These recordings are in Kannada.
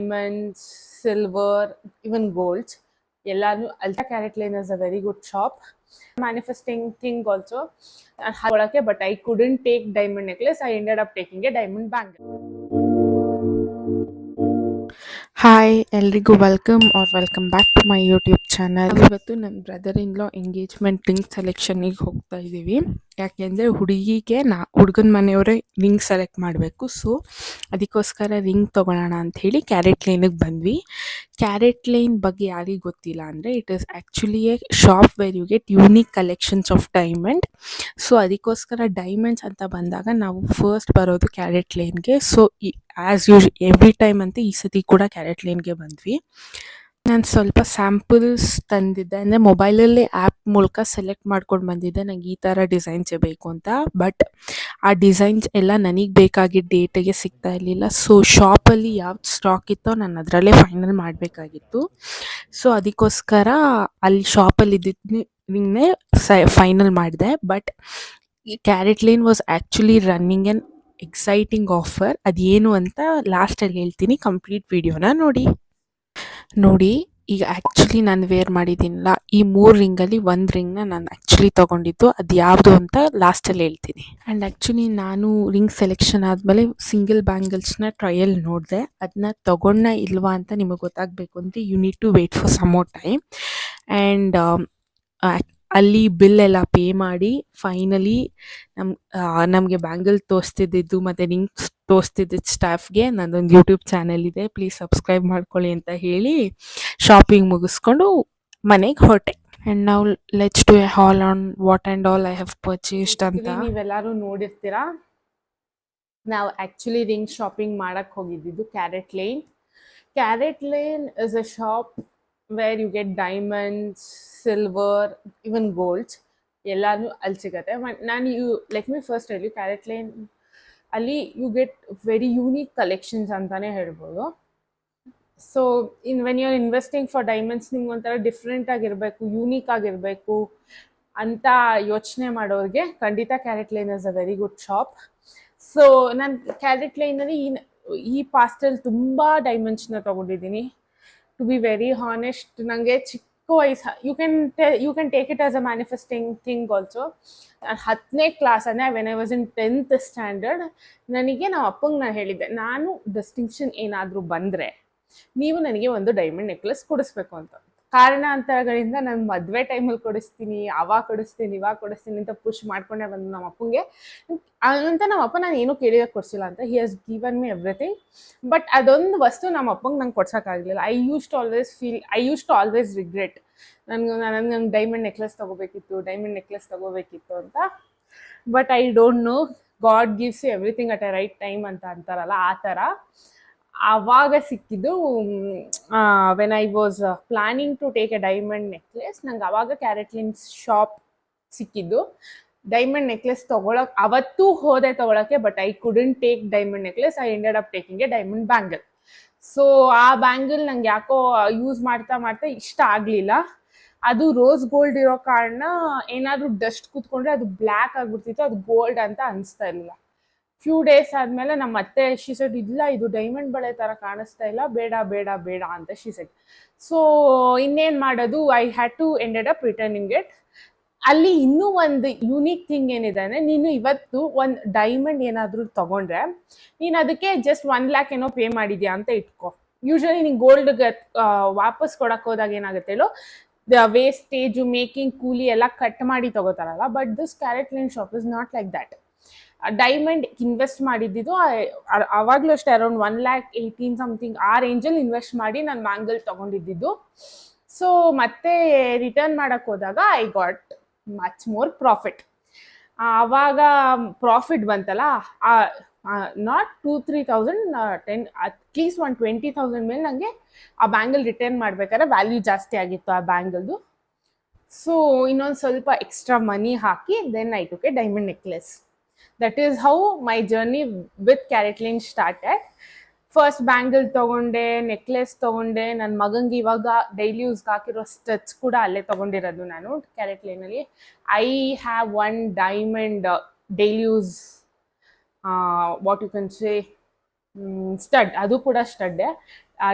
diamonds, silver, even gold. Ultra CaratLane is a very good shop. Manifesting thing also. But I couldn't take diamond necklace. I ended up taking a diamond bangle. Hi ಎಲ್ರಿಗೂ welcome back to my YouTube channel. ಇವತ್ತು ನನ್ನ brother in law engagement ring ಸೆಲೆಕ್ಷನಿಗೆ ಹೋಗ್ತಾ ಇದ್ದೀವಿ. ಯಾಕೆಂದರೆ ಹುಡುಗಿಗೆ ಹುಡುಗನ ಮನೆಯವರೇ ರಿಂಗ್ ಸೆಲೆಕ್ಟ್ ಮಾಡಬೇಕು. ಸೊ ಅದಕ್ಕೋಸ್ಕರ ರಿಂಗ್ ತೊಗೊಳ್ಳೋಣ ಅಂಥೇಳಿ CaratLaneಗೆ ಬಂದ್ವಿ. CaratLane ಬಗ್ಗೆ ಯಾರಿಗೆ ಗೊತ್ತಿಲ್ಲ ಅಂದರೆ it is actually a shop where you get unique collections of diamond. So ಅದಕ್ಕೋಸ್ಕರ ಡೈಮಂಡ್ಸ್ ಅಂತ ಬಂದಾಗ ನಾವು ಫಸ್ಟ್ ಬರೋದು CaratLaneಗೆ. ಸೊ ಆ್ಯಸ್ ಎವ್ರಿ ಟೈಮ್ ಅಂತ ಈ ಸತಿ ಕೂಡ CaratLaneಗೆ ಬಂದ್ವಿ. ನಾನು ಸ್ವಲ್ಪ ಸ್ಯಾಂಪಲ್ಸ್ ತಂದಿದ್ದೆ, ಅಂದರೆ ಮೊಬೈಲಲ್ಲೇ ಆ್ಯಪ್ ಮೂಲಕ ಸೆಲೆಕ್ಟ್ ಮಾಡ್ಕೊಂಡು ಬಂದಿದ್ದೆ ನಂಗೆ ಈ ಥರ ಡಿಸೈನ್ಸೇ ಬೇಕು ಅಂತ. ಬಟ್ ಆ ಡಿಸೈನ್ಸ್ ಎಲ್ಲ ನನಗೆ ಬೇಕಾಗಿದ್ದ ಡೇಟಿಗೆ ಸಿಗ್ತಾ ಇರಲಿಲ್ಲ. ಸೊ ಶಾಪಲ್ಲಿ ಯಾವ್ದು ಸ್ಟಾಕ್ ಇತ್ತೋ ನಾನು ಅದರಲ್ಲೇ ಫೈನಲ್ ಮಾಡಬೇಕಾಗಿತ್ತು. ಸೊ ಅದಕ್ಕೋಸ್ಕರ ಅಲ್ಲಿ ಶಾಪಲ್ಲಿ ಇದ್ದಿದ್ದನ್ನೇ ಫೈನಲ್ ಮಾಡಿದೆ. ಬಟ್ ಈ CaratLane was actually running an exciting offer. ಅದೇನು ಅಂತ ಲಾಸ್ಟಲ್ಲಿ ಹೇಳ್ತೀನಿ, ಕಂಪ್ಲೀಟ್ ವಿಡಿಯೋನ ನೋಡಿ. ಈಗ ಆ್ಯಕ್ಚುಲಿ ನಾನು ವೇರ್ ಮಾಡಿದ್ದೀನಲ್ಲ, ಈ 3 ರಿಂಗಲ್ಲಿ ಒಂದು ರಿಂಗ್ನ ನಾನು ಆ್ಯಕ್ಚುಲಿ ತೊಗೊಂಡಿದ್ದು. ಅದು ಯಾವುದು ಅಂತ ಲಾಸ್ಟಲ್ಲಿ ಹೇಳ್ತೀನಿ. ಆ್ಯಂಡ್ ಆ್ಯಕ್ಚುಲಿ ನಾನು ರಿಂಗ್ ಸೆಲೆಕ್ಷನ್ ಆದಮೇಲೆ ಸಿಂಗಲ್ ಬ್ಯಾಂಗಲ್ಸ್ನ ಟ್ರಯಲ್ ನೋಡಿದೆ. ಅದನ್ನ ತೊಗೊಂಡ ಇಲ್ವಾ ಅಂತ ನಿಮಗೆ ಗೊತ್ತಾಗಬೇಕು ಅಂದರೆ you need to wait for some more time. And ಅಲ್ಲಿ ಬಿಲ್ ಎಲ್ಲ ಪೇ ಮಾಡಿ ಫೈನಲಿ ನಮಗೆ ಬ್ಯಾಂಗಲ್ ತೋರಿಸ್ತಿದ್ದಿದ್ದು ಮತ್ತು ರಿಂಗ್ ತೋರಿಸ್ತಿದ್ದಿದ್ದು ಸ್ಟಾಫ್ಗೆ ನನ್ನೊಂದು ಯೂಟ್ಯೂಬ್ ಚಾನಲ್ ಇದೆ, ಪ್ಲೀಸ್ ಸಬ್ಸ್ಕ್ರೈಬ್ ಮಾಡ್ಕೊಳ್ಳಿ ಅಂತ ಹೇಳಿ ಶಾಪಿಂಗ್ ಮುಗಿಸ್ಕೊಂಡು ಮನೆಗೆ ಹೊರಟೆ. ಆ್ಯಂಡ್ ನಾವು let's do a haul on what and all I have purchased ಅಂತ. ನೀವೆಲ್ಲರೂ ನೋಡಿರ್ತೀರಾ, ನಾವು ಆ್ಯಕ್ಚುಲಿ ರಿಂಗ್ ಶಾಪಿಂಗ್ ಮಾಡಕ್ಕೆ ಹೋಗಿದ್ದಿದ್ದು CaratLane. CaratLane is a shop where you get diamonds, silver, even gold. ಎಲ್ಲಾನು ಅಲ್ಲಿ ಸಿಗುತ್ತೆ. Let me first tell you, CaratLane ಅಲ್ಲಿ you get very unique collections ಅಂತಾನೆ ಹೇಳ್ಬೋದು. So when you are investing for diamonds, ನಿಮ್ಗೆ ಒಂಥರ ಡಿಫ್ರೆಂಟ್ ಆಗಿರಬೇಕು, ಯೂನಿಕ್ ಆಗಿರಬೇಕು ಅಂತ ಯೋಚನೆ ಮಾಡೋರಿಗೆ ಖಂಡಿತ CaratLane is a very good shop. So ನಾನು CaratLaneನಲ್ಲಿ ಈ ಪಾಸ್ಟಲ್ಲಿ ತುಂಬ ಡೈಮಂಡ್ಸ್ನ ತೊಗೊಂಡಿದ್ದೀನಿ. ಟು ಬಿ ವೆರಿ ಹಾನೆಸ್ಟ್, ನನಗೆ ಚಿಕ್ಕ ವಯಸ್ಸು, you can take it as a manifesting thing also. ನಾನು 10ನೇ ಕ್ಲಾಸ್ ಅಂದರೆ when I was in 10th standard, ನನಗೆ ನಮ್ಮ ಅಪ್ಪಂಗೆ ನಾನು ಹೇಳಿದ್ದೆ, ನಾನು ಡಿಸ್ಟಿಂಕ್ಷನ್ ಏನಾದರೂ ಬಂದರೆ ನೀವು ನನಗೆ ಒಂದು ಡೈಮಂಡ್ ನೆಕ್ಲೆಸ್ ಕೊಡಿಸ್ಬೇಕು ಅಂತ. ಕಾರಣಾಂತರಗಳಿಂದ ನಾನು ಮದುವೆ ಟೈಮಲ್ಲಿ ಕೊಡಿಸ್ತೀನಿ, ಅವಾಗ ಕೊಡಿಸ್ತೀನಿ, ಇವಾಗ ಕೊಡಿಸ್ತೀನಿ ಅಂತ ಪುಷ್ ಮಾಡ್ಕೊಂಡೆ ಬಂದು ನಮ್ಮ ಅಪ್ಪಂಗೆ. ಅಂತ ನಮ್ಮ ಅಪ್ಪ ನಾನು ಏನೂ ಕೇಳಿದಾಗ ಕೊಡಿಸಿಲ್ಲ ಅಂತ, he has given me everything. But ಅದೊಂದು ವಸ್ತು ನಮ್ಮ ಅಪ್ಪಂಗೆ ನಂಗೆ ಕೊಡ್ಸೋಕ್ಕಾಗಲಿಲ್ಲ. I used to always regret, ನಂಗೆ ಡೈಮಂಡ್ ನೆಕ್ಲೆಸ್ ತೊಗೋಬೇಕಿತ್ತು ಅಂತ. But I don't know, god gives you everything at a right time ಅಂತ ಅಂತಾರಲ್ಲ, ಆ ಥರ ಆವಾಗ ಸಿಕ್ಕಿದ್ದು. When I was planning to take a diamond necklace, ನಂಗೆ ಆವಾಗ CaratLane ಶಾಪ್ ಸಿಕ್ಕಿದ್ದು. ಡೈಮಂಡ್ ನೆಕ್ಲೆಸ್ ಅವತ್ತೂ ಹೋದೆ ತೊಗೊಳಕ್ಕೆ, but I couldn't take diamond necklace. I ended up taking A diamond bangle. So ಆ ಬ್ಯಾಂಗಲ್ ನಂಗೆ ಯಾಕೋ ಯೂಸ್ ಮಾಡ್ತಾ ಇಷ್ಟ ಆಗಲಿಲ್ಲ. ಅದು ರೋಸ್ ಗೋಲ್ಡ್ ಇರೋ ಕಾರಣ ಏನಾದರೂ ಡಸ್ಟ್ ಕೂತ್ಕೊಂಡ್ರೆ ಅದು ಬ್ಲ್ಯಾಕ್ ಆಗಿಬಿಡ್ತಿತ್ತು, ಅದು ಗೋಲ್ಡ್ ಅಂತ ಅನಿಸ್ತಾ ಇರಲಿಲ್ಲ. ಫ್ಯೂ ಡೇಸ್ ಆದಮೇಲೆ ನಮ್ಮ ಅತ್ತೆ ಶೀಸೆಡ್, ಇಲ್ಲ ಇದು ಡೈಮಂಡ್ ಬಳೆ ಥರ ಕಾಣಿಸ್ತಾ ಇಲ್ಲ, ಬೇಡ ಬೇಡ ಬೇಡ ಅಂತ ಶೀಸೆಡ್. ಸೊ ಇನ್ನೇನು ಮಾಡೋದು, I had to ended up returning it. ಅಲ್ಲಿ ಇನ್ನೂ ಒಂದು ಯೂನಿಕ್ ಥಿಂಗ್ ಏನಿದೆ ಅಂದರೆ, ನೀನು ಇವತ್ತು ಒಂದು ಡೈಮಂಡ್ ಏನಾದರೂ ತೊಗೊಂಡ್ರೆ ನೀನು ಅದಕ್ಕೆ ಜಸ್ಟ್ 1 lakh ಏನೋ ಪೇ ಮಾಡಿದ್ಯಾ ಅಂತ ಇಟ್ಕೊ. ಯೂಶ್ವಲಿ ನೀನು ಗೋಲ್ಡ್ಗೆ ವಾಪಸ್ ಕೊಡಕ್ಕೆ ಹೋದಾಗ ಏನಾಗುತ್ತೆ ಹೇಳು, ವೇಸ್ಟೇಜು, ಮೇಕಿಂಗ್ ಕೂಲಿ ಎಲ್ಲ ಕಟ್ ಮಾಡಿ ತೊಗೋತಾರಲ್ಲ. But this CaratLane shop is not like that. Diamond invest ಮಾಡಿದ್ದು ಆವಾಗಲೂ ಅಷ್ಟೇ ಅರೌಂಡ್ 1,18,000 ಸಮಥಿಂಗ್ ಆ ರೇಂಜಲ್ಲಿ ಇನ್ವೆಸ್ಟ್ ಮಾಡಿ ನಾನು ಬ್ಯಾಂಗಲ್ ತೊಗೊಂಡಿದ್ದು. ಸೊ ಮತ್ತೆ ರಿಟರ್ನ್ ಮಾಡೋಕ್ಕೆ ಹೋದಾಗ I got much more profit. ಆವಾಗ ಪ್ರಾಫಿಟ್ ಬಂತಲ್ಲ, ನಾಟ್ 2,000-3,000, ಅಟ್ಲೀಸ್ಟ್ 120,000 ಮೇಲೆ ನನಗೆ ಆ ಬ್ಯಾಂಗಲ್ ರಿಟರ್ನ್ ಮಾಡ್ಬೇಕಾದ್ರೆ ವ್ಯಾಲ್ಯೂ ಜಾಸ್ತಿ ಆಗಿತ್ತು ಆ ಬ್ಯಾಂಗಲ್ದು. ಸೊ ಇನ್ನೊಂದು ಸ್ವಲ್ಪ ಎಕ್ಸ್ಟ್ರಾ ಮನಿ ಹಾಕಿ then I took a diamond necklace. That is how my journey with CaratLane started. First bangle ತೊಗೊಂಡೆ, ನೆಕ್ಲೆಸ್ ತೊಗೊಂಡೆ, ನನ್ನ ಮಗಂಗೆ ಇವಾಗ ಡೈಲಿ ಯೂಸ್ಗೆ ಹಾಕಿರೋ ಸ್ಟಡ್ಸ್ ಕೂಡ ಅಲ್ಲೇ ತೊಗೊಂಡಿರೋದು ನಾನು CaratLaneನಲ್ಲಿ. I have 1 diamond daily use what you can say stud, ಅದು ಕೂಡ ಸ್ಟಡ್ಡೆ.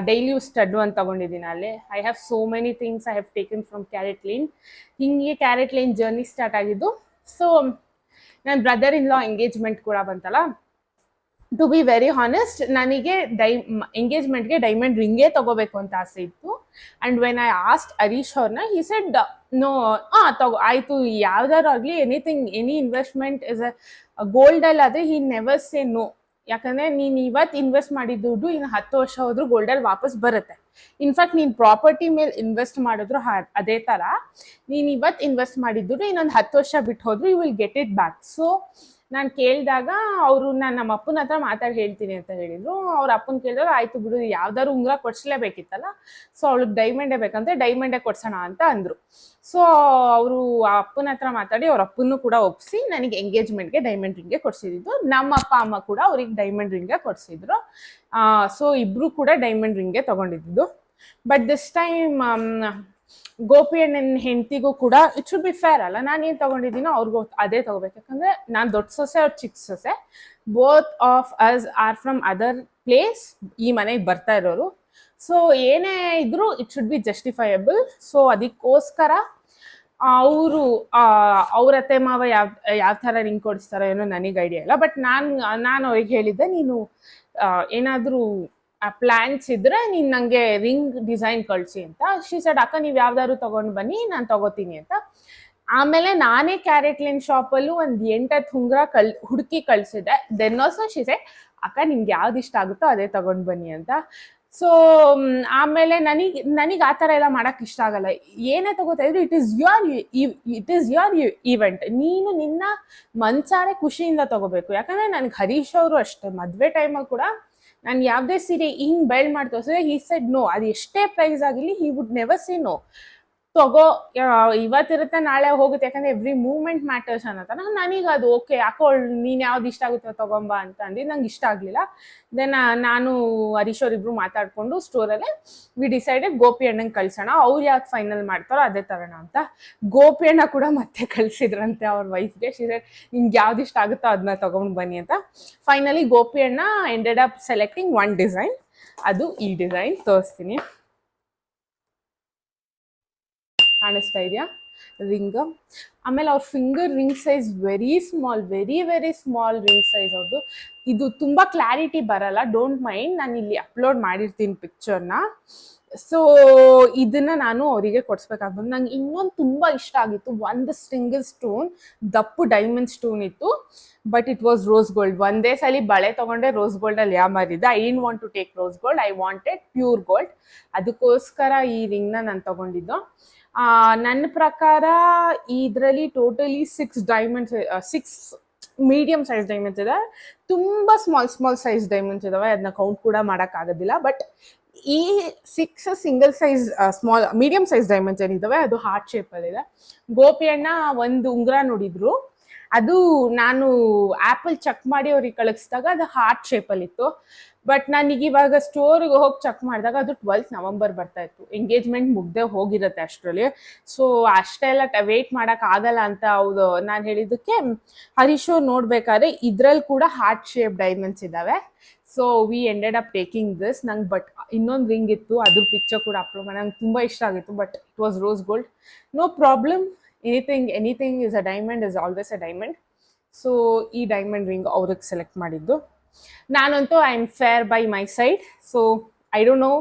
ಡೈಲಿ ಯೂಸ್ ಸ್ಟಡ್ ಅಂತ ತಗೊಂಡಿದ್ದೀನಿ ಅಲ್ಲಿ. I have so many things I have taken from CaratLane. ಹಿಂಗೆ ಕ್ಯಾರೆಟ್ ಲೇನ್ ಜರ್ನಿ ಸ್ಟಾರ್ಟ್ ಆಗಿದ್ದು. ಸೊ ನನ್ನ ಬ್ರದರ್ ಇನ್ ಲಾ ಎಂಗೇಜ್ಮೆಂಟ್ ಕೂಡ ಬಂತಲ್ಲ, ಟು ಬಿ ವೆರಿ ಹಾನೆಸ್ಟ್ ನನಗೆ ಎಂಗೇಜ್ಮೆಂಟ್ಗೆ ಡೈಮಂಡ್ ರಿಂಗೇ ತಗೋಬೇಕು ಅಂತ ಆಸೆ ಇತ್ತು. And when I asked Harish ಅವ್ರನ್ನ, ಹಿ ಸೆಡ್ ನೋ, ತಗೋ ಆಯಿತು, ಯಾವ್ದಾರು ಆಗಲಿ, ಎನಿ ಇನ್ವೆಸ್ಟ್ಮೆಂಟ್ ಇಸ್ ಗೋಲ್ಡಲ್ಲಿ ಆದರೆ ಹಿ ನೆವರ್ ಸೇ ನೋ. ಯಾಕಂದರೆ ನೀನು ಇವತ್ತು ಇನ್ವೆಸ್ಟ್ ಮಾಡಿದ ದುಡ್ಡು ಇನ್ನು 10 ವರ್ಷ ಹೋದ್ರೂ ಗೋಲ್ಡಲ್ಲಿ ವಾಪಸ್ ಬರುತ್ತೆ. ಇನ್ಫ್ಯಾಕ್ಟ್ ನೀನು ಪ್ರಾಪರ್ಟಿ ಮೇಲೆ ಇನ್ವೆಸ್ಟ್ ಮಾಡಿದ್ರು ಅದೇ ಥರ, ನೀನು ಇವತ್ತು ಇನ್ವೆಸ್ಟ್ ಮಾಡಿದ್ದು ಇನ್ನೊಂದು 10 ವರ್ಷ ಬಿಟ್ಟು ಹೋದ್ರು you will get it back. So ನಾನು ಕೇಳಿದಾಗ ಅವರು, ನಾನು ನಮ್ಮ ಅಪ್ಪನ ಹತ್ರ ಮಾತಾಡಿ ಹೇಳ್ತೀನಿ ಅಂತ ಹೇಳಿದರು. ಅವ್ರ ಅಪ್ಪನ ಕೇಳಿದಾಗ ಆಯಿತು ಬಿಡು, ಯಾವ್ದಾದ್ರು ಉಂಗುರ ಕೊಡಿಸ್ಲೇಬೇಕಿತ್ತಲ್ಲ, ಸೊ ಅವಳಿಗೆ ಡೈಮಂಡೇ ಬೇಕಂತೆ, ಡೈಮಂಡೇ ಕೊಡ್ಸೋಣ ಅಂತ ಅಂದರು. ಸೊ ಅವರು ಆ ಅಪ್ಪನ ಹತ್ರ ಮಾತಾಡಿ ಅವ್ರ ಅಪ್ಪನೂ ಕೂಡ ಒಪ್ಪಿಸಿ ನನಗೆ ಎಂಗೇಜ್ಮೆಂಟ್ಗೆ ಡೈಮಂಡ್ ರಿಂಗೇ ಕೊಡಿಸಿದ್ದು. ನಮ್ಮ ಅಪ್ಪ ಅಮ್ಮ ಕೂಡ ಅವ್ರಿಗೆ ಡೈಮಂಡ್ ರಿಂಗೇ ಕೊಡಿಸಿದ್ರು. ಸೊ ಇಬ್ಬರು ಕೂಡ ಡೈಮಂಡ್ ರಿಂಗೇ ತೊಗೊಂಡಿದ್ದು. ಬಟ್ ದಿಸ್ ಟೈಮ್ ಗೋಪಿ ಅಣ್ಣನ ಹೆಂಡತಿಗೂ ಕೂಡ ಇಟ್ ಶುಡ್ ಬಿ ಫೇರ್ ಅಲ್ಲ, ನಾನು ಏನು ತೊಗೊಂಡಿದ್ದೀನೋ ಅವ್ರಿಗೂ ಅದೇ ತೊಗೋಬೇಕು. ಯಾಕಂದರೆ ನಾನು ದೊಡ್ಡ ಸೊಸೆ, ಅವ್ರು ಚಿಕ್ಕ ಸೊಸೆ, both of us are from other place, ಈ ಮನೆಗೆ ಬರ್ತಾ ಇರೋರು. ಸೊ ಏನೇ ಇದ್ರೂ it should be justifiable. So ಅದಕ್ಕೋಸ್ಕರ ಅವರು ಅವ್ರ ಅತ್ತೆ ಮಾವ ಯಾವ ಥರ ರಿಂಗ್ ಕೊಡಿಸ್ತಾರೋ ಏನೋ ನನಗೆ ಐಡಿಯಾ ಇಲ್ಲ. ಬಟ್ ನಾನು ಅವ್ರಿಗೆ ಹೇಳಿದ್ದೆ, ನೀನು ಏನಾದರೂ ಪ್ಲ್ಯಾನ್ಸ್ ಇದ್ರೆ ನೀನು ನನಗೆ ರಿಂಗ್ ಡಿಸೈನ್ ಕಳಿಸಿ ಅಂತ. ಶಿ ಸೆಡ್, ಅಕ್ಕ ನೀವು ಯಾವ್ದಾದ್ರು ತೊಗೊಂಡು ಬನ್ನಿ, ನಾನು ತೊಗೋತೀನಿ ಅಂತ. ಆಮೇಲೆ ನಾನೇ ಕ್ಯಾರೆಟ್ ಲೇನ್ ಶಾಪಲ್ಲೂ ಒಂದು 8-10 ಉಂಗುರ ಹುಡುಕಿ ಕಳಿಸಿದ್ದೆ. ದೆನ್ ಆಲ್ಸೋ ಶಿ ಸೆಡ್, ಅಕ್ಕ ನಿಮ್ಗೆ ಯಾವ್ದು ಇಷ್ಟ ಆಗುತ್ತೋ ಅದೇ ತೊಗೊಂಡು ಬನ್ನಿ ಅಂತ. ಸೊ ಆಮೇಲೆ ನನಗೆ ಆ ಥರ ಎಲ್ಲ ಮಾಡೋಕ್ಕೆ ಇಷ್ಟ ಆಗಲ್ಲ. ಏನೇ ತಗೋತಾ ಇದ್ರು ಇಟ್ ಈಸ್ ಯುವರ್ ಈವೆಂಟ್, ನೀನು ನಿನ್ನ ಮನ್ಸಾರೆ ಖುಷಿಯಿಂದ ತಗೋಬೇಕು. ಯಾಕಂದರೆ ನನಗೆ ಹರೀಶ್ ಅವರು ಅಷ್ಟೇ, ಮದುವೆ ಟೈಮಲ್ಲಿ ಕೂಡ ನಾನು ಯಾವುದೇ ಸೀರೆ ಹಿಂಗೆ ಬೆಲ್ಡ್ ಮಾಡಿ ತೋರಿಸಿದ್ರೆ ಹಿ ಸೆಡ್ ನೋ, ಅದು ಎಷ್ಟೇ ಪ್ರೈಸ್ ಆಗಿರಲಿ he would never say no. ತಗೋ, ಇವತ್ತಿರುತ್ತೆ ನಾಳೆ ಹೋಗುತ್ತೆ, ಯಾಕಂದರೆ ಎವ್ರಿ ಮೂವ್ಮೆಂಟ್ ಮ್ಯಾಟರ್ಸ್ ಅನ್ನೋತನ. ನನಗೆ ಅದು ಓಕೆ, ಹಾಕೊಳ್ಳಿ, ನೀನು ಯಾವ್ದು ಇಷ್ಟ ಆಗುತ್ತೋ ತಗೊಂಬ ಅಂತ ಅಂದಿದ್ದು. ನಂಗೆ ಇಷ್ಟ ಆಗಲಿಲ್ಲ. ದೆನ್ ನಾನು ಹರೀಶ್ ಅವರಿಬ್ರು ಮಾತಾಡಿಕೊಂಡು ಸ್ಟೋರಲ್ಲೇ ವಿ ಡಿಸೈಡೆಡ್ ಗೋಪಿ ಅಣ್ಣಂಗೆ ಕಳ್ಸೋಣ, ಅವ್ರು ಯಾವ್ದು ಫೈನಲ್ ಮಾಡ್ತಾರೋ ಅದೇ ತರೋಣ ಅಂತ. ಗೋಪಿ ಅಣ್ಣ ಕೂಡ ಮತ್ತೆ ಕಳಿಸಿದ್ರಂತೆ ಅವ್ರ ವೈಫ್ಗೆ. ನಿಮ್ಗೆ ಯಾವ್ದು ಇಷ್ಟ ಆಗುತ್ತೋ ಅದನ್ನ ತೊಗೊಂಡು ಬನ್ನಿ ಅಂತ. ಫೈನಲಿ ಗೋಪಿ ಅಣ್ಣ ended up selecting one design, ಅದು ಈ ಡಿಸೈನ್ ತೋರಿಸ್ತೀನಿ. ಕಾಣಿಸ್ತಾ ಇದೆಯಾ ರಿಂಗ್? ಆಮೇಲೆ ಅವ್ರ finger ring size very small, very small ring size ಅವ್ರದ್ದು. ಇದು ತುಂಬ ಕ್ಲಾರಿಟಿ ಬರಲ್ಲ, ಡೋಂಟ್ ಮೈಂಡ್, ನಾನು ಇಲ್ಲಿ ಅಪ್ಲೋಡ್ ಮಾಡಿರ್ತೀನಿ ಪಿಕ್ಚರ್ನ. ಸೊ ಇದನ್ನು ನಾನು ಅವರಿಗೆ ಕೊಡಿಸ್ಬೇಕಾಗ್ಬೋದು. ನಂಗೆ ಇನ್ನೊಂದು ತುಂಬ ಇಷ್ಟ ಆಗಿತ್ತು, ಒಂದು ಸಿಂಗಲ್ ಸ್ಟೋನ್, ದಪ್ಪು ಡೈಮಂಡ್ ಸ್ಟೋನ್ ಇತ್ತು, but it was rose gold. ಒಂದೇ ಸಲ ಬಳೆ ತೊಗೊಂಡೆ ರೋಸ್ ಗೋಲ್ಡಲ್ಲಿ ಯಾಮಾರಿದ್ದೆ. I didn't want to take rose gold, I wanted pure gold. ಅದಕ್ಕೋಸ್ಕರ ಈ ರಿಂಗ್ನ ನಾನು ತೊಗೊಂಡಿದ್ದು. ನನ್ನ ಪ್ರಕಾರ ಇದರಲ್ಲಿ totally 6 diamonds, 6 medium size diamonds ಇದೆ, ತುಂಬ ಸ್ಮಾಲ್ ಸೈಜ್ ಡೈಮಂಡ್ಸ್ ಇದಾವೆ, ಅದನ್ನ ಕೌಂಟ್ ಕೂಡ ಮಾಡೋಕ್ಕಾಗೋದಿಲ್ಲ. ಬಟ್ ಈ 6 single size medium size diamonds ಏನಿದ್ದಾವೆ ಅದು ಹಾರ್ಟ್ ಶೇಪಲ್ಲಿದೆ. ಗೋಪಿ ಅಣ್ಣ ಒಂದು ಉಂಗುರ ನೋಡಿದ್ರು, ಅದು ನಾನು ಆ್ಯಪಲ್ಲಿ ಚೆಕ್ ಮಾಡಿ ಅವ್ರಿಗೆ ಕಳಿಸಿದಾಗ ಅದು ಹಾರ್ಟ್ ಶೇಪಲ್ಲಿತ್ತು. ಬಟ್ ನನಗೆ ಇವಾಗ ಸ್ಟೋರಿಗೆ ಹೋಗಿ ಚೆಕ್ ಮಾಡಿದಾಗ ಅದು 12th ನವಂಬರ್ ಬರ್ತಾ ಇತ್ತು. ಎಂಗೇಜ್ಮೆಂಟ್ ಮುಗ್ದೇ ಹೋಗಿರುತ್ತೆ ಅಷ್ಟರಲ್ಲಿ. ಸೊ ಅಷ್ಟೆಲ್ಲ ವೆಯ್ಟ್ ಮಾಡೋಕ್ಕಾಗಲ್ಲ ಅಂತ ಹೌದು ನಾನು ಹೇಳಿದ್ದಕ್ಕೆ ಹರೀಶ್ ಅವ್ರು ನೋಡ್ಬೇಕಾದ್ರೆ ಇದ್ರಲ್ಲಿ ಕೂಡ ಹಾರ್ಟ್ ಶೇಪ್ ಡೈಮಂಡ್ಸ್ ಇದ್ದಾವೆ. So we ended up taking this. ನಂಗೆ ಬಟ್ ಇನ್ನೊಂದು ರಿಂಗ್ ಇತ್ತು, ಅದ್ರ ಪಿಕ್ಚರ್ ಕೂಡ ಅಪ್ಲೋಡ್ ಮಾಡಿ, ನಂಗೆ ತುಂಬ ಇಷ್ಟ ಆಗಿತ್ತು. But it was rose gold. No problem, anything is a diamond is always a diamond. So ಈ ಡೈಮಂಡ್ ರಿಂಗ್ ಅವ್ರಿಗೆ ಸೆಲೆಕ್ಟ್ ಮಾಡಿದ್ದು. ನಾನಂತೂ I am fair by my side. So I don't know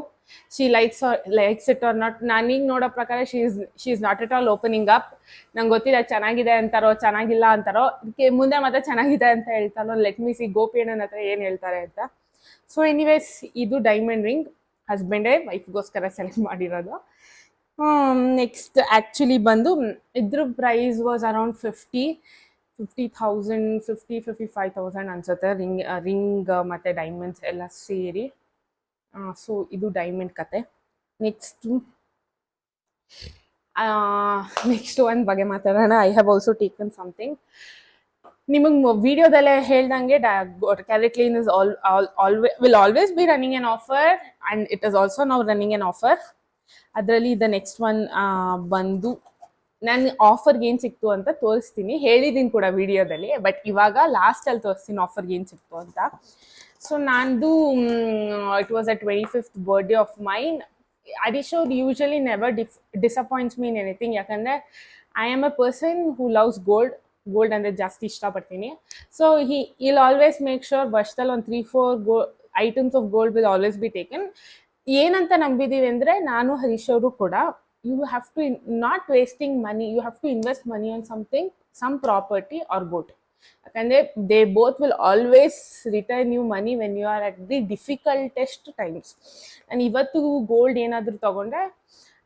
she likes it or not. ನಾನೀಗ ನೋಡೋ ಪ್ರಕಾರ she is not at all opening up. ನಂಗೆ ಗೊತ್ತಿಲ್ಲ ಚೆನ್ನಾಗಿದೆ ಅಂತಾರೋ ಚೆನ್ನಾಗಿಲ್ಲ ಅಂತಾರೋ, ಇದಕ್ಕೆ ಮುಂದೆ ಮತ್ತೆ ಚೆನ್ನಾಗಿದೆ ಅಂತ ಹೇಳ್ತಾರೋ. ಲೆಟ್ ಮೀ ಸಿ ಗೋಪಿ ಅಣ್ಣನ ಹತ್ರ ಏನು ಹೇಳ್ತಾರೆ ಅಂತ. ಸೊ ಎನಿವೇಸ್ ಇದು ಡೈಮಂಡ್ ರಿಂಗ್ ಹಸ್ಬೆಂಡೇ ವೈಫ್ಗೋಸ್ಕರ ಸೆಲೆಕ್ಟ್ ಮಾಡಿರೋದು. ನೆಕ್ಸ್ಟ್ ಆ್ಯಕ್ಚುಲಿ ಬಂದು ಇದ್ರ ಪ್ರೈಸ್ ವಾಸ್ ಅರೌಂಡ್ 50,000 55,000 ಅನ್ಸುತ್ತೆ, ರಿಂಗ್ ಮತ್ತು ಡೈಮಂಡ್ಸ್ ಎಲ್ಲ ಸೇರಿ. ಸೊ ಇದು ಡೈಮಂಡ್ ಕತೆ. ನೆಕ್ಸ್ಟ್ ಒಂದು ಬಗ್ಗೆ ಮಾತಾಡೋಣ. I have also taken something. ನಿಮಗೆ ವಿಡಿಯೋದಲ್ಲೇ ಹೇಳ್ದಂಗೆ carrot lane is will always be running N offer and it is also now running N offer. ಅದರಲ್ಲಿ ದ ನೆಕ್ಸ್ಟ್ ಒನ್ ಬಂದು ನಾನು ಆಫರ್ಗೆ ಏನು ಸಿಕ್ತು ಅಂತ ತೋರಿಸ್ತೀನಿ, ಹೇಳಿದ್ದೀನಿ ಕೂಡ ವಿಡಿಯೋದಲ್ಲಿ. ಬಟ್ ಇವಾಗ ಲಾಸ್ಟಲ್ಲಿ ತೋರಿಸ್ತೀನಿ ಆಫರ್ಗೆ ಏನು ಸಿಕ್ತು ಅಂತ. ಸೊ ನಂದು it was a 25th birthday of main. Adisha usually never disappoints me in anything. ಯಾಕಂದರೆ I am a person who loves gold ಅಂದರೆ ಜಾಸ್ತಿ ಇಷ್ಟಪಡ್ತೀನಿ. So he'll always make sure ವರ್ಷದಲ್ಲಿ ಒಂದು 3-4 items of gold will always be taken. ಏನಂತ ನಂಬಿದ್ದೀವಿ ಅಂದರೆ ನಾನು ಹರೀಶ್ ಅವರು ಕೂಡ, you have to not wasting money, you have to invest money on something, some property or gold. ಯಾಕಂದರೆ they both will always return you money when you are at the difficultest times. ನಾನು ಇವತ್ತು ಗೋಲ್ಡ್ ಏನಾದರೂ ತೊಗೊಂಡ್ರೆ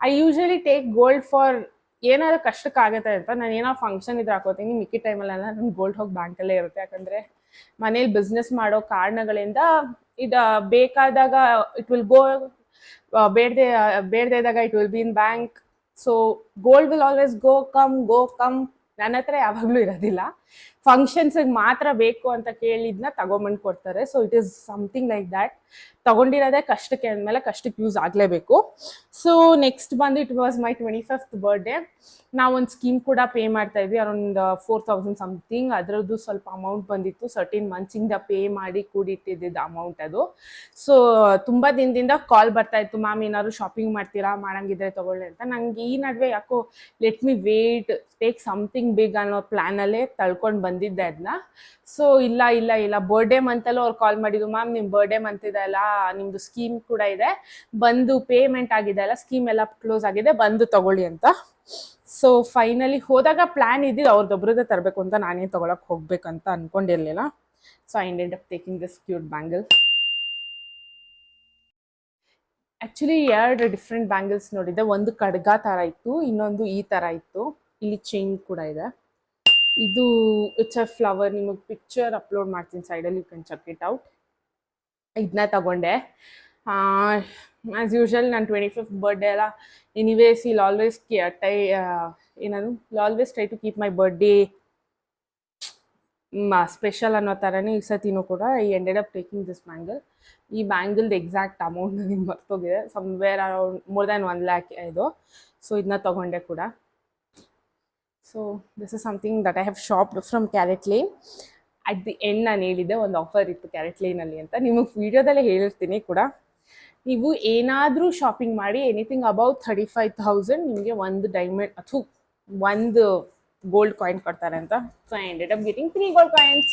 I usually take gold for ಏನಾದರೂ ಕಷ್ಟಕ್ಕಾಗತ್ತೆ ಅಂತ. ನಾನು ಏನೋ ಫಂಕ್ಷನ್ ಇದ್ರೆ ಹಾಕೋತೀನಿ, ಮಿಕ್ಕಿ ಟೈಮಲ್ಲೆಲ್ಲ ನನ್ನ ಗೋಲ್ಡ್ ಹೋಗಿ ಬ್ಯಾಂಕಲ್ಲೇ ಇರುತ್ತೆ. ಯಾಕಂದರೆ ಮನೇಲಿ ಬಿಸ್ನೆಸ್ ಮಾಡೋ ಕಾರಣಗಳಿಂದ ಇದು ಬೇಕಾದಾಗ ಇಟ್ ವಿಲ್ ಗೋ, ಬೇಡದೇ ಇದ್ದಾಗ it will be in bank. So gold will always go come. ನನ್ನ ಹತ್ರ ಯಾವಾಗಲೂ ಇರೋದಿಲ್ಲ. ಫಂಕ್ಷನ್ಸಿಗೆ ಮಾತ್ರ ಬೇಕು ಅಂತ ಕೇಳಿದ್ನ ತಗೊಂಬಂದು ಕೊಡ್ತಾರೆ. So it is something like that. ತೊಗೊಂಡಿರೋದೇ ಕಷ್ಟಕ್ಕೆ ಅಂದಮೇಲೆ ಕಷ್ಟಕ್ಕೆ ಯೂಸ್ ಆಗಲೇಬೇಕು. ಸೊ ನೆಕ್ಸ್ಟ್ ಬಂದು it was my 25th birthday. ನಾವೊಂದು ಸ್ಕೀಮ್ ಕೂಡ ಪೇ ಮಾಡ್ತಾ ಇದ್ವಿ, ಅರೌಂಡ್ 4,000 ಸಮಥಿಂಗ್. ಅದರದ್ದು ಸ್ವಲ್ಪ ಅಮೌಂಟ್ ಬಂದಿತ್ತು, 13 ಮಂತ್ಸಿಂದ ಪೇ ಮಾಡಿ ಕೂಡಿಟ್ಟಿದ್ದಿದ್ದು ಅಮೌಂಟ್ ಅದು. ಸೊ ತುಂಬ ದಿನದಿಂದ ಕಾಲ್ ಬರ್ತಾ ಇತ್ತು, ಮ್ಯಾಮ್ ಏನಾದ್ರು ಶಾಪಿಂಗ್ ಮಾಡ್ತೀರಾ, ಮಾಡಂಗಿದ್ರೆ ತೊಗೊಳ್ಳಿ ಅಂತ. ನಂಗೆ ಈ ನಡುವೆ ಯಾಕೋ let me wait, take something big ಅನ್ನೋ ಪ್ಲ್ಯಾನಲ್ಲೇ ತಳ್ಕೊಂಡು ಬಂದಿದ್ದೆ ಅದನ್ನ. ಸೊ ಇಲ್ಲ ಬರ್ಡೇ ಮಂತಲ್ಲೂ ಅವ್ರು ಕಾಲ್ ಮಾಡಿದ್ರು, ಮ್ಯಾಮ್ ನಿಮ್ಮ ಬರ್ಡೇ ಮಂತ್ ಇದೆ ಅಲ್ಲ, ನಿಮ್ಮದು ಸ್ಕೀಮ್ ಕೂಡ ಇದೆ, ಬಂದು ಪೇಮೆಂಟ್ ಆಗಿದೆ ಅಲ್ಲ, ಸ್ಕೀಮ್ ಎಲ್ಲ ಕ್ಲೋಸ್ ಆಗಿದೆ, ಬಂದು ತಗೊಳ್ಳಿ ಅಂತ. ಸೊ ಫೈನಲಿ ಹೋದಾಗ ಪ್ಲ್ಯಾನ್ ಇದ್ದಿದ್ದು ಅವ್ರದ್ದೊಬ್ರದ್ದೇ ತರಬೇಕು ಅಂತ, ನಾನೇನು ತೊಗೊಳಕ್ಕೆ ಹೋಗ್ಬೇಕಂತ ಅಂದ್ಕೊಂಡಿರಲಿಲ್ಲ. So I ended up taking this cute bangle. Actually 2 different bangles ನೋಡಿದ್ದೆ. ಒಂದು ಕಡ್ಗ ಥರ ಇತ್ತು, ಇನ್ನೊಂದು ಈ ಥರ ಇತ್ತು. ಇಲ್ಲಿ ಚೈನ್ ಕೂಡ ಇದೆ. ಇದು ಇಟ್ಸ್ ಅ ಫ್ಲವರ್. ನಿಮಗೆ ಪಿಕ್ಚರ್ ಅಪ್ಲೋಡ್ ಮಾಡ್ತೀನಿ ಸೈಡಲ್ಲಿ, you can check it out. ಇದನ್ನ ತಗೊಂಡೆ. ಆ್ಯಸ್ ಯೂಶುವಲ್ ನನ್ನ 25th ಬರ್ಡೇ ಅಲ್ಲ, anyways will always always try to keep my birthday special ಅನ್ನೋ ಥರನೇ ಈ ಸತಿನೂ ಕೂಡ I ended up taking this bangle. ಈ ಬ್ಯಾಂಗಲ್ದು ಎಕ್ಸಾಕ್ಟ್ ಅಮೌಂಟ್ ನನಗೆ ಮರ್ತೋಗಿದೆ, somewhere around more than 1 lakh ಇದು. ಸೊ ಇದನ್ನ ತೊಗೊಂಡೆ ಕೂಡ. So this is something that I have shopped from carrot lane. At the end ನಾನು ಹೇಳಿದ್ದೆ ಒಂದು ಆಫರ್ ಇತ್ತು ಕ್ಯಾರೆಟ್ ಲೈನಲ್ಲಿ ಅಂತ, ನಿಮಗೆ ವಿಡಿಯೋದಲ್ಲೇ ಹೇಳಿರ್ತೀನಿ ಕೂಡ. ನೀವು ಏನಾದರೂ ಶಾಪಿಂಗ್ ಮಾಡಿ ಎನಿಥಿಂಗ್ ಅಬೌವ್ 35,000 ನಿಮಗೆ ಒಂದು ಡೈಮಂಡ್ ಅಥವಾ ಒಂದು ಗೋಲ್ಡ್ ಕಾಯಿನ್ ಕೊಡ್ತಾರೆ ಅಂತ. So I ended up getting 3 gold coins.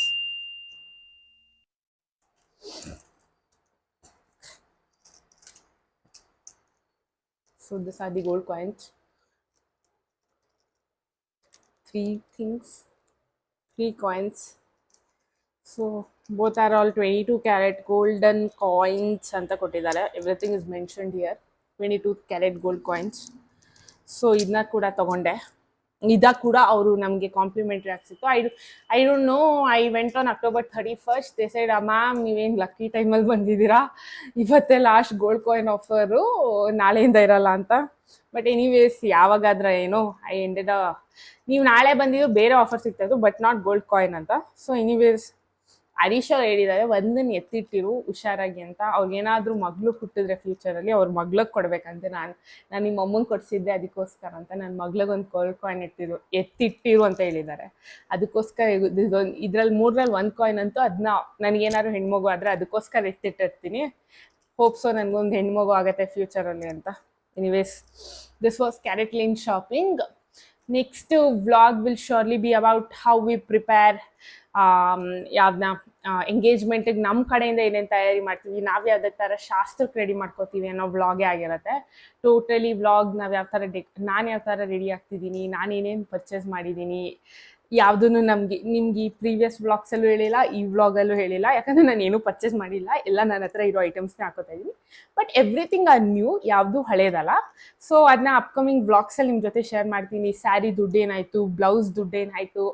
So these are the gold coins. 3 coins. So both are all 22 carat golden coins ಅಂತ ಕೊಟ್ಟಿದ್ದಾರೆ. Everything is mentioned here, 22 carat gold coins. So ಇದನ್ನ ಕೂಡ ತಗೊಂಡೆ. ಕೂಡ ಅವರು ನಮಗೆ ಕಾಂಪ್ಲಿಮೆಂಟ್ರಿ ಆಗ್ಸಿತ್ತು. I don't know, I went on October 31st. They said, ma'am ನೀವೇನು ಲಕ್ಕಿ ಟೈಮಲ್ಲಿ ಬಂದಿದ್ದೀರಾ, ಇವತ್ತೇ ಲಾಸ್ಟ್ ಗೋಲ್ಡ್ ಕಾಯಿನ್ ಆಫರು, ನಾಳೆಯಿಂದ ಇರಲ್ಲ ಅಂತ. ಬಟ್ ಎನಿವೇಸ್ ಯಾವಾಗಾದ್ರೆ ಏನೋ ಐ ಎಂಡೆಡ್, ನೀವು ನಾಳೆ ಬಂದಿದ್ದು ಬೇರೆ ಆಫರ್ ಸಿಗ್ತಾಯಿತ್ತು, ಬಟ್ ನಾಟ್ ಗೋಲ್ಡ್ ಕಾಯಿನ್ ಅಂತ. ಸೊ ಎನಿವೇಸ್ ಹರೀಶ್ ಅವ್ರು ಹೇಳಿದ್ದಾರೆ, ಒಂದನ್ನು ಎತ್ತಿಟ್ಟಿರು ಹುಷಾರಾಗಿ ಅಂತ. ಅವ್ರಿಗೇನಾದರೂ ಮಗಳು ಹುಟ್ಟಿದ್ರೆ ಫ್ಯೂಚರಲ್ಲಿ ಅವ್ರ ಮಗ್ಳಿಗೆ ಕೊಡಬೇಕಂತೆ. ನಾನು ನಿಮ್ಮ ಅಮ್ಮಂಗೆ ಕೊಡಿಸಿದ್ದೆ ಅದಕ್ಕೋಸ್ಕರ ಅಂತ. ನನ್ನ ಮಗ್ಳಿಗೊಂದು ಗೋಲ್ಡ್ ಕಾಯಿನ್ ಎತ್ತಿಟ್ಟಿರು ಅಂತ ಹೇಳಿದ್ದಾರೆ. ಅದಕ್ಕೋಸ್ಕರ ಇದರಲ್ಲಿ 3ರಲ್ಲಿ 1 ಕಾಯಿನ್ ಅಂತೂ ಅದನ್ನ ನನಗೇನಾದ್ರು ಹೆಣ್ಮಗು ಆದರೆ ಅದಕ್ಕೋಸ್ಕರ ಎತ್ತಿಟ್ಟಿರ್ತೀನಿ. ಹೋಪ್ಸೋ ನನಗೊಂದು ಹೆಣ್ಮಗು ಆಗುತ್ತೆ ಫ್ಯೂಚರಲ್ಲಿ ಅಂತ. Anyways this was carrot line shopping. Next vlog will surely B about how we prepare ಯಾವ್ದನ್ನ ಎಂಗೇಜ್ಮೆಂಟಿಗೆ ನಮ್ಮ ಕಡೆಯಿಂದ ಏನೇನು ತಯಾರಿ ಮಾಡ್ತೀವಿ, ನಾವು ಯಾವುದೇ ಥರ ಶಾಸ್ತ್ರಕ್ಕೆ ರೆಡಿ ಮಾಡ್ಕೋತೀವಿ ಅನ್ನೋ ವ್ಲಾಗೇ ಆಗಿರುತ್ತೆ. ಟೋಟಲಿ ವ್ಲಾಗ್ ನಾವು ಯಾವ ಥರ ನಾನು ಯಾವ ಥರ ರೆಡಿ ಆಗ್ತಿದ್ದೀನಿ, ನಾನು ಏನೇನು ಪರ್ಚೇಸ್ ಮಾಡಿದ್ದೀನಿ, ಯಾವುದನ್ನು ನಿಮ್ಗೆ ಈ ಪ್ರೀವಿಯಸ್ ವ್ಲಾಗ್ಸಲ್ಲೂ ಹೇಳಿಲ್ಲ, ಈ ವ್ಲಾಗಲ್ಲೂ ಹೇಳಿಲ್ಲ. ಯಾಕಂದರೆ ನಾನು ಏನೂ ಪರ್ಚೇಸ್ ಮಾಡಿಲ್ಲ, ಎಲ್ಲ ನನ್ನ ಹತ್ರ ಇರೋ ಐಟಮ್ಸ್ನೇ ಹಾಕೋತಾ ಇದ್ದೀನಿ. ಬಟ್ ಎವ್ರಿಥಿಂಗ್ ಆರ್ ನ್ಯೂ, ಯಾವುದು ಹಳೇದಲ್ಲ. ಸೊ ಅದನ್ನ ಅಪ್ಕಮಿಂಗ್ ವ್ಲಾಗ್ಸಲ್ಲಿ ನಿಮ್ಮ ಜೊತೆ ಶೇರ್ ಮಾಡ್ತೀನಿ. ಸ್ಯಾರಿ ದುಡ್ಡೇನಾಯಿತು, ಬ್ಲೌಸ್ ದುಡ್ಡೇನಾಯಿತು,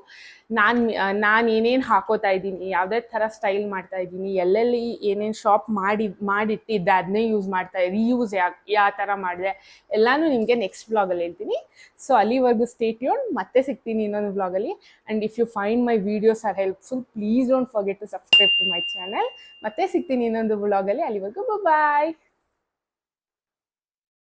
ನಾನು ಏನೇನು ಹಾಕೋತಾ ಇದ್ದೀನಿ, ಯಾವುದೇ ಥರ ಸ್ಟೈಲ್ ಮಾಡ್ತಾ ಇದ್ದೀನಿ, ಎಲ್ಲೆಲ್ಲಿ ಏನೇನು ಶಾಪ್ ಮಾಡಿಟ್ಟಿದ್ದೆ ಅದನ್ನೇ ರೀಯೂಸ್ ಯಾವ ಥರ ಮಾಡಿದೆ ಎಲ್ಲನೂ ನಿಮಗೆ ನೆಕ್ಸ್ಟ್ ವ್ಲಾಗಲ್ಲಿ ಹೇಳ್ತೀನಿ. ಸೊ ಅಲ್ಲಿವರೆಗೂ ಸ್ಟೇ ಟ್ಯೂನ್ಡ್. ಮತ್ತೆ ಸಿಗ್ತೀನಿ ಇನ್ನೊಂದು ವ್ಲಾಗಲ್ಲಿ. And if you find my videos are helpful, please don't forget to subscribe to my channel. ಮತ್ತೆ ಸಿಗ್ತೀನಿ ಇನ್ನೊಂದು ವ್ಲಾಗಲ್ಲಿ. ಅಲ್ಲಿವರೆಗೂ ಬಾಯ್.